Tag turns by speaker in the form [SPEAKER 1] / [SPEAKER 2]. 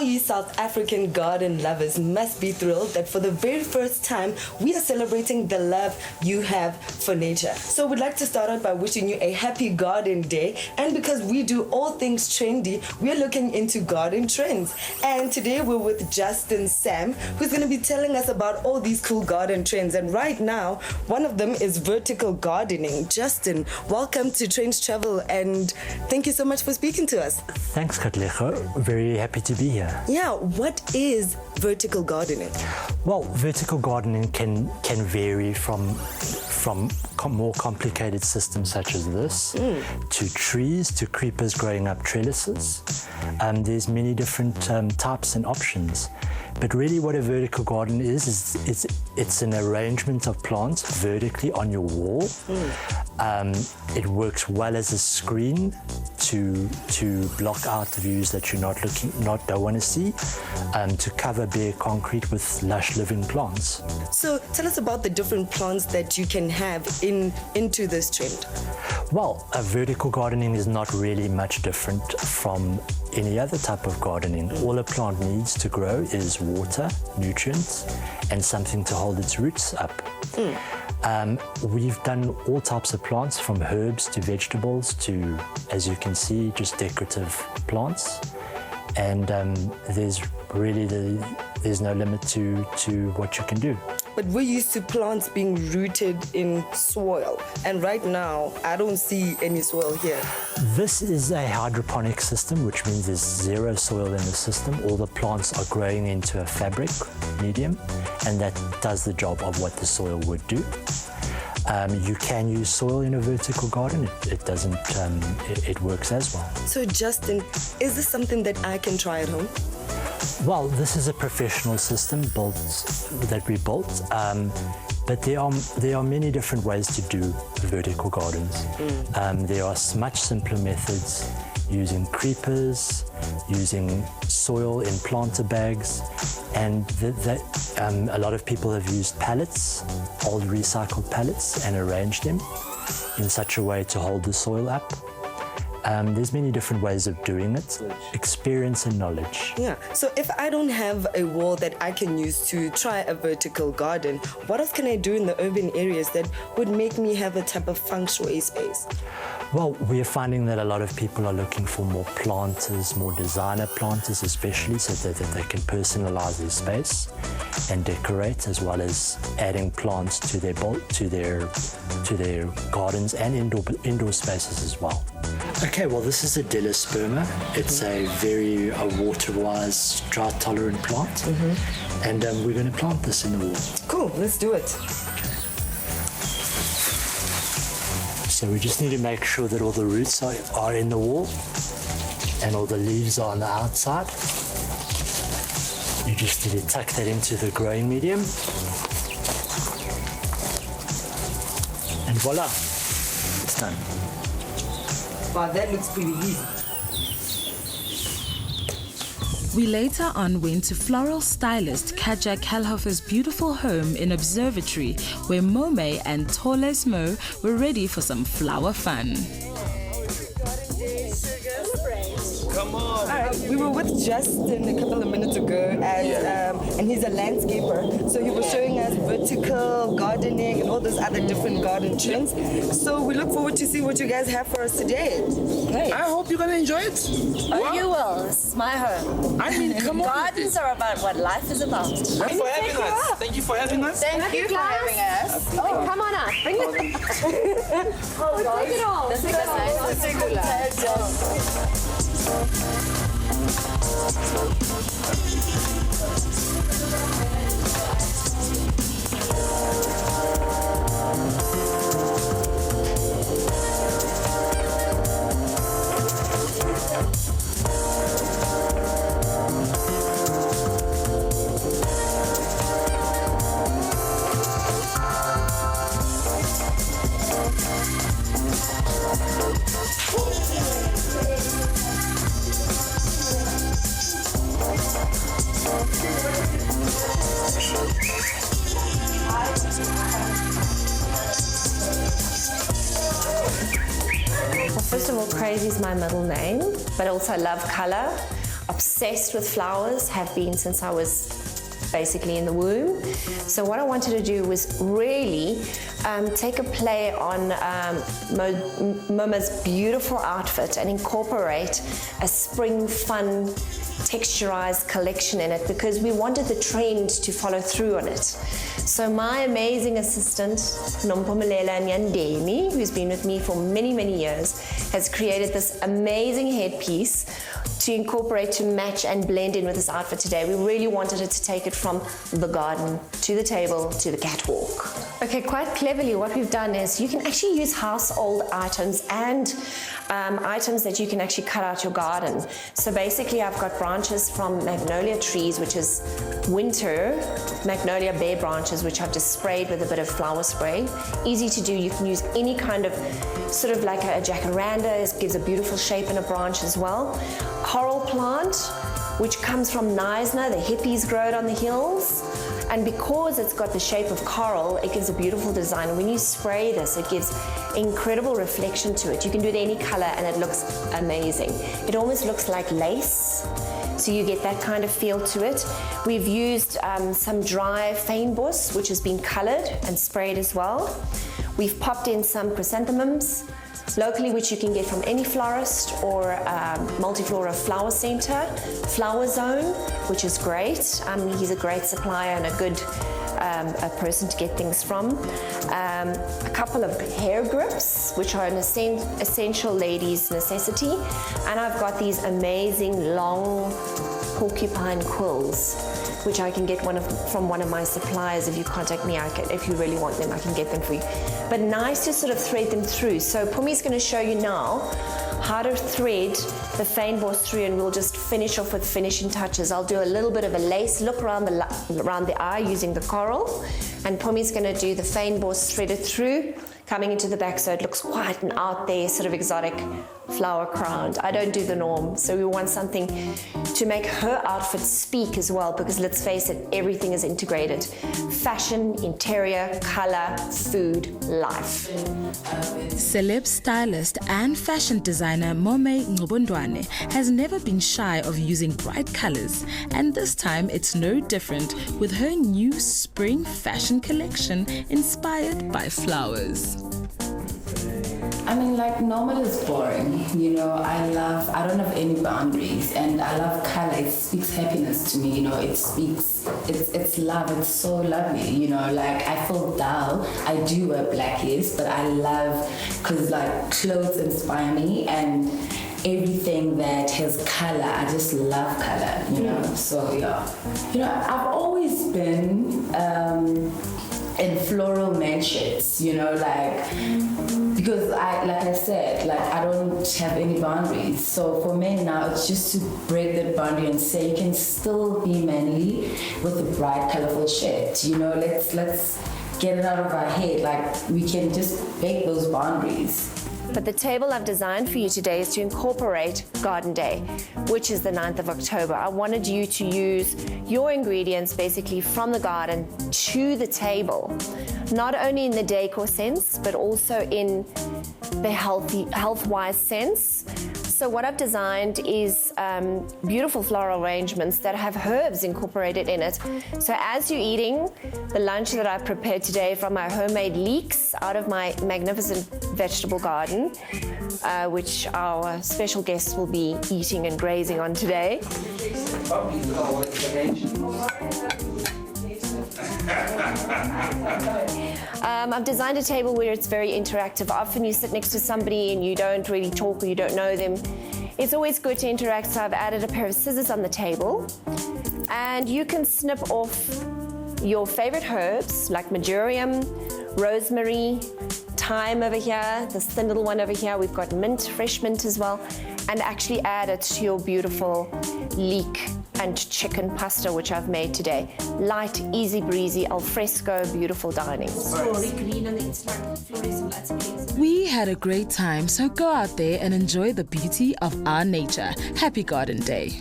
[SPEAKER 1] you South African garden lovers must be thrilled that for the very first time, we are celebrating the love you have for nature. So we'd like to start out by wishing you a happy garden day. And because we do all things trendy, we're looking into garden trends. And today we're with Justin Sam, who's going to be telling us about all these cool garden trends. And right now, one of them is vertical gardening. Justin, welcome to Trendz Travel, and thank you so much for speaking to us.
[SPEAKER 2] Thanks, Katlego. Very happy to be here.
[SPEAKER 1] Yeah, what is vertical gardening?
[SPEAKER 2] Well, vertical gardening can vary from more complicated systems such as this to trees, to creepers growing up trellises. There's many different types and options. But really what a vertical garden is it's an arrangement of plants vertically on your wall. It works well as a screen to block out the views that you're don't want to see, to cover bare concrete with lush living plants.
[SPEAKER 1] So tell us about the different plants that you can have into this trend.
[SPEAKER 2] Well, vertical gardening is not really much different from any other type of gardening. All a plant needs to grow is water, nutrients, and something to hold its roots up. We've done all types of plants, from herbs to vegetables to, as you can see, just decorative plants. And there's no limit to what you can do.
[SPEAKER 1] But we're used to plants being rooted in soil, and right now I don't see any soil here.
[SPEAKER 2] This is a hydroponic system, which means there's zero soil in the system. All the plants are growing into a fabric medium, and that does the job of what the soil would do. You can use soil in a vertical garden. It doesn't. It works as well.
[SPEAKER 1] So Justin, is this something that I can try at home?
[SPEAKER 2] Well, this is a professional system that we built, but there are many different ways to do vertical gardens. There are much simpler methods, using creepers, using soil in planter bags, and a lot of people have used pallets, old recycled pallets, and arranged them in such a way to hold the soil up. There's many different ways of doing it. Experience and knowledge.
[SPEAKER 1] Yeah, so if I don't have a wall that I can use to try a vertical garden, what else can I do in the urban areas that would make me have a type of feng shui space?
[SPEAKER 2] Well, we are finding that a lot of people are looking for more planters, more designer planters especially, so that they can personalize their space and decorate, as well as adding plants to their gardens and indoor spaces as well. Okay, well, this is a Dillisperma. It's a very water-wise, drought-tolerant plant, and we're going to plant this in the wall.
[SPEAKER 1] Cool, let's do it.
[SPEAKER 2] So we just need to make sure that all the roots are in the wall and all the leaves are on the outside. You just need to tuck that into the growing medium. And voila, it's done.
[SPEAKER 1] Wow, that looks pretty easy.
[SPEAKER 3] We later on went to floral stylist Katja Kalhofer's beautiful home in Observatory, where Mome and Toles Mo were ready for some flower fun.
[SPEAKER 1] Come on. We were with Justin a couple of minutes ago, and he's a landscaper. So he was showing us vertical gardening and all those other different garden trends. So we look forward to see what you guys have for us today.
[SPEAKER 4] Great. I hope you're going to enjoy it.
[SPEAKER 5] Oh, wow. You will. This is my home.
[SPEAKER 4] I mean, come on.
[SPEAKER 5] Gardens are about what life is about.
[SPEAKER 4] Thank you for having us. Thank you for having us.
[SPEAKER 5] Thank you for having us.
[SPEAKER 6] Oh, come on up. Bring it.
[SPEAKER 5] Oh,
[SPEAKER 6] Take it all.
[SPEAKER 5] This is
[SPEAKER 6] Well, first of all, Crazy is my middle name, but also I love colour. obsessed with flowers, have been since I was basically in the womb. So what I wanted to do was really take a play on Moma's beautiful outfit and incorporate a spring fun texturized collection in it, because we wanted the trend to follow through on it. So my amazing assistant, Nompumelela Nyandemi, who's been with me for many, many years, has created this amazing headpiece to incorporate, to match and blend in with this outfit today. We really wanted it to take it from the garden to the table to the catwalk. Okay, quite cleverly what we've done is you can actually use household items and items that you can actually cut out your garden. So basically I've got branches from magnolia trees, which is winter magnolia bare branches, which I've just sprayed with a bit of flower spray. Easy to do. You can use any kind of sort of like a jacaranda. It gives a beautiful shape in a branch as well. Coral plant, which comes from Neisner. The hippies grow it on the hills. And because it's got the shape of coral, it gives a beautiful design. And when you spray this, it gives incredible reflection to it. You can do it any color and it looks amazing. It almost looks like lace. So you get that kind of feel to it. We've used some dry fynbos, which has been colored and sprayed as well. We've popped in some chrysanthemums locally, which you can get from any florist or Multiflora Flower Center. Flower Zone, which is great. He's a great supplier and a good a person to get things from. A couple of hair grips, which are an essential ladies' necessity. And I've got these amazing long porcupine quills, which I can get from one of my suppliers. If you contact me, if you really want them, I can get them for you. But nice to sort of thread them through. So Pumi's going to show you now how to thread the fynbos through, and we'll just finish off with finishing touches. I'll do a little bit of a lace look around the eye using the coral, and Pumi's going to do the fynbos threaded through, coming into the back so it looks quite an out there sort of exotic flower crowned. I don't do the norm, so we want something to make her outfit speak as well, because let's face it, everything is integrated. Fashion, interior, color, food, life.
[SPEAKER 3] Celeb stylist and fashion designer Mome Ngobondwane has never been shy of using bright colors, and this time it's no different with her new spring fashion collection inspired by flowers.
[SPEAKER 7] I mean, like, normal is boring, you know. I don't have any boundaries, and I love color. It speaks happiness to me, you know. It's love. It's so lovely, you know. Like, I feel dull. I do wear black, yes, but I love, because like clothes inspire me, and everything that has color, I just love color, you know. So yeah, you know, I've always been in floral mansheds, you know, like, because like I said, like, I don't have any boundaries. So for men now, it's just to break that boundary and say you can still be manly with a bright, colorful shirt. You know, let's get it out of our head. Like, we can just break those boundaries.
[SPEAKER 6] But the table I've designed for you today is to incorporate Garden Day, which is the 9th of October. I wanted you to use your ingredients basically from the garden to the table, not only in the decor sense, but also in the health-wise sense. So what I've designed is beautiful floral arrangements that have herbs incorporated in it. So as you're eating the lunch that I've prepared today from my homemade leeks out of my magnificent vegetable garden, which our special guests will be eating and grazing on today. I've designed a table where it's very interactive. Often you sit next to somebody and you don't really talk or you don't know them. It's always good to interact, so I've added a pair of scissors on the table. And you can snip off your favorite herbs like marjoram, rosemary, thyme over here, this thin little one over here. We've got mint, fresh mint as well, and actually add it to your beautiful leek and chicken pasta, which I've made today. Light, easy breezy, al fresco, beautiful dining.
[SPEAKER 3] We had a great time, so go out there and enjoy the beauty of our nature. Happy Garden Day.